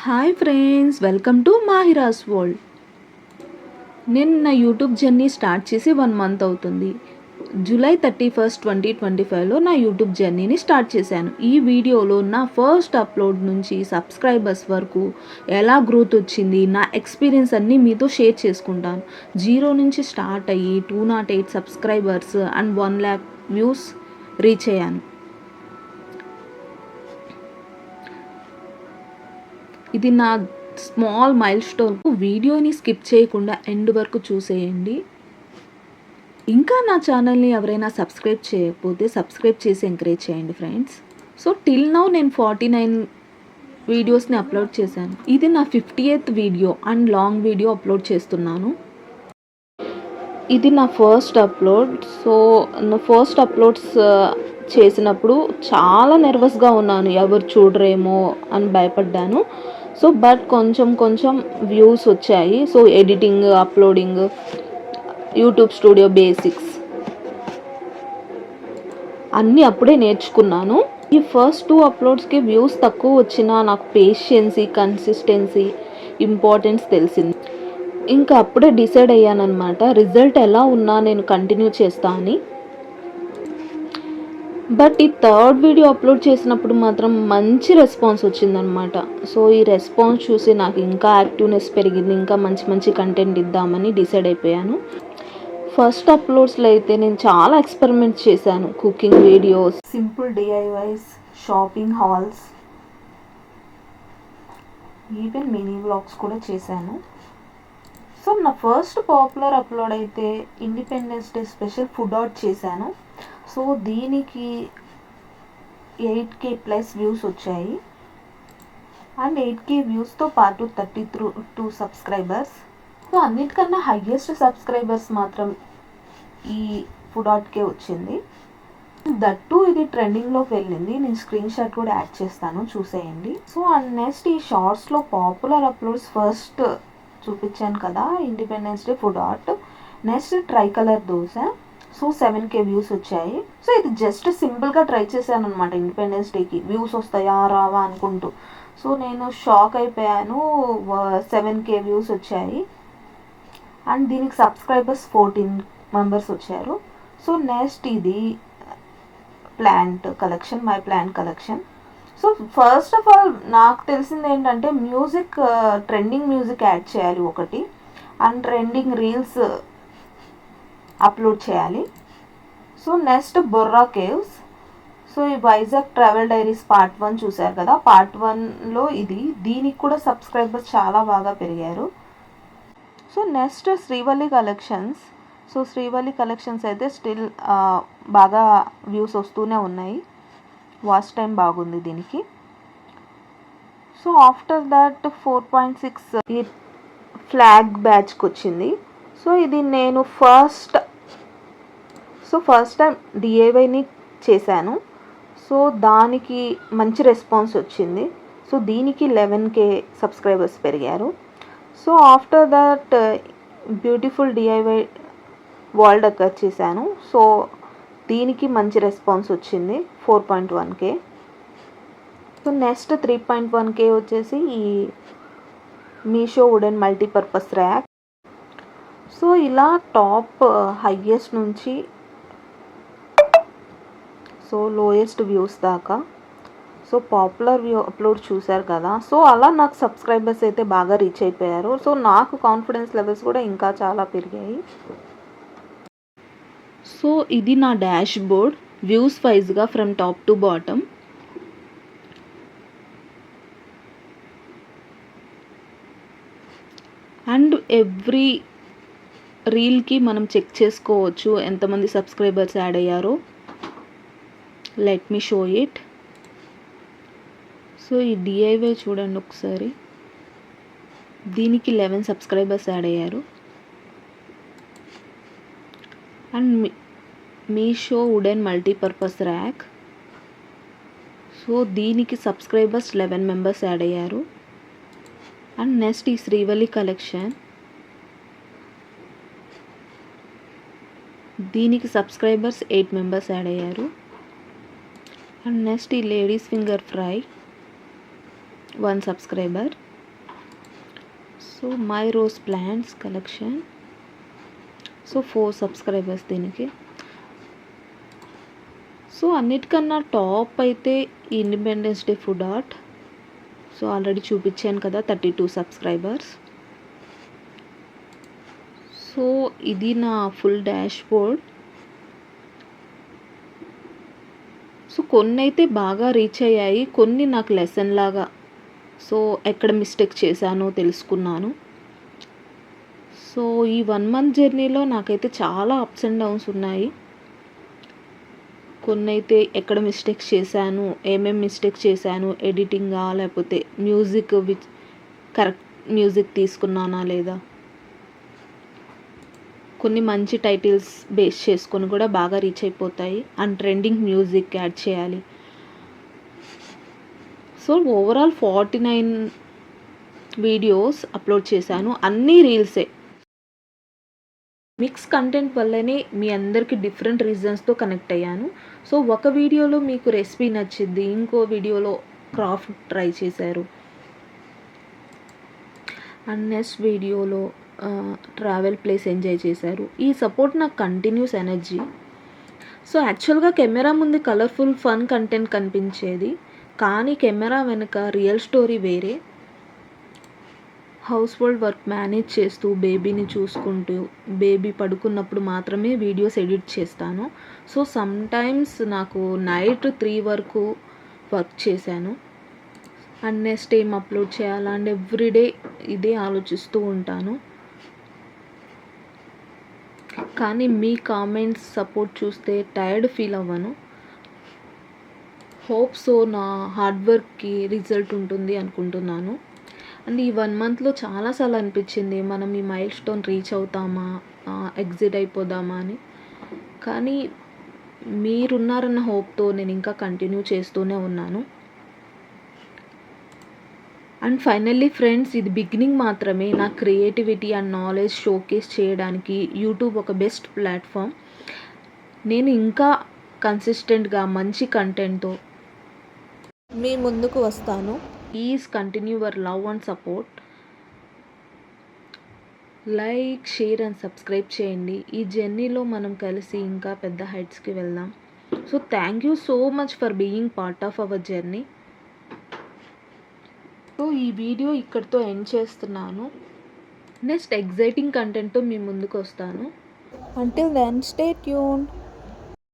Hi friends, welcome to Mahira's world. నేను నా YouTube journey start చేసి 1 మంత్ అవుతుంది. జూలై 31, 2025లో నా యూట్యూబ్ జర్నీని స్టార్ట్ చేశాను. ఈ వీడియోలో నా ఫస్ట్ అప్లోడ్ నుంచి సబ్స్క్రైబర్స్ వరకు ఎలా గ్రోత్ వచ్చింది, నా ఎక్స్పీరియన్స్ అన్నీ మీతో షేర్ చేసుకుంటాను. 0 నుంచి స్టార్ట్ అయ్యి 208 subscribers and 1 lakh views reach అయ్యాను. ఇది నా స్మాల్ మైల్ స్టోన్. వీడియోని స్కిప్ చేయకుండా ఎండ్ వరకు చూసేయండి. ఇంకా నా ఛానల్ని ఎవరైనా సబ్స్క్రైబ్ చేయకపోతే సబ్స్క్రైబ్ చేసి ఎంకరేజ్ చేయండి ఫ్రెండ్స్. సో టిల్ నౌ నేను 49 వీడియోస్ని అప్లోడ్ చేశాను. ఇది నా 50th video and long video upload చేస్తున్నాను. ఇది నా ఫస్ట్ అప్లోడ్. సో నా ఫస్ట్ అప్లోడ్స్ చేసినప్పుడు చాలా నర్వస్గా ఉన్నాను, ఎవరు చూడరేమో అని భయపడ్డాను. సో బట్ కొంచెం వ్యూస్ వచ్చాయి. So editing, uploading, YouTube studio basics అన్నీ అప్పుడే నేర్చుకున్నాను. ఈ ఫస్ట్ 2 అప్లోడ్స్కి వ్యూస్ తక్కువ వచ్చినా నాకు పేషెన్సీ, కన్సిస్టెన్సీ ఇంపార్టెన్స్ తెలిసింది. ఇంకా అప్పుడే డిసైడ్ అయ్యానమాట, రిజల్ట్ ఎలా ఉన్నా నేను కంటిన్యూ చేస్తా అని. బట్ ఈ 3rd వీడియో అప్లోడ్ చేసినప్పుడు మాత్రం మంచి రెస్పాన్స్ వచ్చిందనమాట. సో ఈ రెస్పాన్స్ చూసి నాకు ఇంకా యాక్టివ్నెస్ పెరిగింది, ఇంకా మంచి కంటెంట్ ఇద్దామని డిసైడ్ అయిపోయాను. ఫస్ట్ అప్లోడ్స్లో అయితే నేను చాలా ఎక్స్పెరిమెంట్ చేశాను. Cooking videos, simple DIYs, shopping halls, even mini vlogs కూడా చేశాను. సో నా ఫస్ట్ పాపులర్ అప్లోడ్ అయితే independence day special food out చేశాను. సో దీనికి 8K ప్లస్ వ్యూస్ వచ్చాయి అండ్ 8K వ్యూస్తో పాటు 32 సబ్స్క్రైబర్స్. సో అన్నిటికన్నా హైయెస్ట్ సబ్స్క్రైబర్స్ మాత్రం ఈ ఫుడ్ అవుట్కే వచ్చింది. దట్టు ఇది ట్రెండింగ్లోకి వెళ్ళింది. నేను స్క్రీన్ షాట్ కూడా యాడ్ చేస్తాను, చూసేయండి. సో అండ్ నెక్స్ట్ ఈ షార్ట్స్లో పాపులర్ అప్లోడ్స్ ఫస్ట్ చూపించాను కదా, independence day food out. Next try colour dosa. So 7K views వచ్చాయి. సో ఇది జస్ట్ సింపుల్గా ట్రై చేశాను అనమాట. ఇండిపెండెన్స్ డేకి వ్యూస్ వస్తాయా రావా అనుకుంటూ. సో నేను షాక్ అయిపోయాను, 7K వ్యూస్ వచ్చాయి అండ్ దీనికి సబ్స్క్రైబర్స్ 14 మెంబర్స్ వచ్చారు. సో నెక్స్ట్ ఇది plant collection, my plant collection. So first of all నాకు తెలిసింది ఏంటంటే మ్యూజిక్, ట్రెండింగ్ మ్యూజిక్ యాడ్ చేయాలి ఒకటి అండ్ ట్రెండింగ్ రీల్స్ అప్లోడ్ చేయాలి. So next Borra caves. So ఈ వైజాగ్ ట్రావెల్ డైరీస్ పార్ట్ 1 చూశారు కదా, పార్ట్ 1లో దీనికి కూడా సబ్స్క్రైబర్స్ చాలా బాగా పెరిగారు. So next Srivalli collections. So Srivalli collections అయితే స్టిల్ బాగా వ్యూస్ వస్తూనే ఉన్నాయి. వాచ్ టైం బాగుంది దీనికి. సో ఆఫ్టర్ దట్ 4.6 ఈ ఫ్లాగ్ బ్యాచ్కి వచ్చింది. సో ఇది నేను ఫస్ట్ టైం డిఐవైని చేశాను. సో దానికి మంచి రెస్పాన్స్ వచ్చింది. సో దీనికి 11K సబ్స్క్రైబర్స్ పెరిగారు. So after that beautiful DIY wall decor చేశాను. సో దీనికి మంచి రెస్పాన్స్ వచ్చింది, 4.1K. సో నెక్స్ట్ 3.1K వచ్చేసి ఈ Meesho wooden multipurpose rack. So ఇలా టాప్ హైయెస్ట్ నుంచి సో లోయెస్ట్ వ్యూస్ దాకా. సో పాపులర్ వ్యూ అప్లోడ్ చూశారు కదా. సో అలా నాకు సబ్స్క్రైబర్స్ అయితే బాగా రీచ్ అయిపోయారు. సో నాకు కాన్ఫిడెన్స్ లెవెల్స్ కూడా ఇంకా చాలా పెరిగాయి. సో ఇది నా డాష్ బోర్డ్, వ్యూస్ వైజ్గా from top to bottom. And every రీల్కి మనం చెక్ చేసుకోవచ్చు ఎంతమంది సబ్స్క్రైబర్స్ యాడ్ అయ్యారో. Let me show it. So ఈ డిఐవై చూడండి ఒకసారి, దీనికి 11 సబ్స్క్రైబర్స్ యాడ్ అయ్యారు. And Meesho wooden multipurpose rack. So దీనికి సబ్స్క్రైబర్స్ 11 మెంబర్స్ యాడ్ అయ్యారు. అండ్ నెక్స్ట్ ఈ శ్రీవల్లి కలెక్షన్, దీనికి సబ్స్క్రైబర్స్ 8 మెంబర్స్ యాడ్ అయ్యారు. అండ్ నెక్స్ట్ ఈ ladies finger fry, 1 subscriber. So my rose plants collection. So 4 subscribers దీనికి. సో అన్నిటికన్నా top అయితే independence day food art. So already చూపించాను కదా 32 సబ్స్క్రైబర్స్. సో ఇది నా ఫుల్ డాష్ బోర్డ్. సో కొన్ని అయితే బాగా రీచ్ అయ్యాయి, కొన్ని నాకు లెసన్ లాగా. సో ఎక్కడ మిస్టేక్ చేశానో తెలుసుకున్నాను. సో ఈ 1 మంత్ జర్నీలో నాకైతే చాలా అప్స్ అండ్ డౌన్స్ ఉన్నాయి. కొన్ని అయితే ఎక్కడ మిస్టేక్స్ చేశాను, ఏమేమి మిస్టేక్ చేశాను, ఎడిటింగా లేకపోతే మ్యూజిక్ కరెక్ట్ మ్యూజిక్ తీసుకున్నానా లేదా, కొన్ని మంచి టైటిల్స్ బేస్ చేసుకొని కూడా బాగా రీచ్ అయిపోతాయి. అండ్ ట్రెండింగ్ మ్యూజిక్ యాడ్ చేయాలి. సో ఓవరాల్ 49 వీడియోస్ అప్లోడ్ చేశాను, అన్నీ రీల్సే. మిక్స్ కంటెంట్ వల్లనే మీ అందరికీ డిఫరెంట్ రీజన్స్తో కనెక్ట్ అయ్యాను. సో ఒక వీడియోలో మీకు రెసిపీ నచ్చింది, ఇంకో వీడియోలో క్రాఫ్ట్ ట్రై చేశారు, అండ్ నెక్స్ట్ వీడియోలో ట్రావెల్ ప్లేస్ ఎంజాయ్ చేశారు. ఈ సపోర్ట్ నాకు కంటిన్యూస్ ఎనర్జీ. సో యాక్చువల్గా కెమెరా ముందు కలర్ఫుల్ ఫన్ కంటెంట్ కనిపించేది, కానీ కెమెరా వెనుక రియల్ స్టోరీ వేరే. హౌస్ హోల్డ్ వర్క్ మేనేజ్ చేస్తూ, బేబీని చూసుకుంటూ, బేబీ పడుకున్నప్పుడు మాత్రమే వీడియోస్ ఎడిట్ చేస్తాను. సో సమ్టైమ్స్ నాకు నైట్ 3 వరకు వర్క్ చేశాను. అండ్ నెక్స్ట్ ఏం అప్లోడ్ చేయాలా అండ్ ఎవ్రీడే ఇదే ఆలోచిస్తూ ఉంటాను. కానీ మీ కామెంట్స్ సపోర్ట్ చూస్తే టైర్డ్ ఫీల్ అవ్వను. హోప్ సో నా హార్డ్ వర్క్కి రిజల్ట్ ఉంటుంది అనుకుంటున్నాను. అండ్ ఈ 1 మంత్లో చాలాసార్లు అనిపించింది మనం ఈ మైల్ స్టోన్ రీచ్ అవుతామా, ఎగ్జిట్ అయిపోదామా అని. కానీ మీరున్నారన్న హోప్తో నేను ఇంకా కంటిన్యూ చేస్తూనే ఉన్నాను. అండ్ ఫైనల్లీ ఫ్రెండ్స్, ఇది బిగినింగ్ మాత్రమే. నా క్రియేటివిటీ అండ్ నాలెడ్జ్ షోకేస్ చేయడానికి యూట్యూబ్ ఒక బెస్ట్ ప్లాట్ఫామ్. నేను ఇంకా కన్సిస్టెంట్గా మంచి కంటెంట్తో మీ ముందుకు వస్తాను. Please continue your love and support. Like, share and subscribe చేయండి. ఈ జర్నీలో మనం కలిసి ఇంకా పెద్ద హైట్స్కి వెళ్దాం. So thank you so much for being part of our journey. So ఈ వీడియో ఇక్కడితో ఎండ్ చేస్తున్నాను. నెక్స్ట్ ఎగ్జైటింగ్ కంటెంట్తో మీ ముందుకు వస్తాను. Until then stay tuned.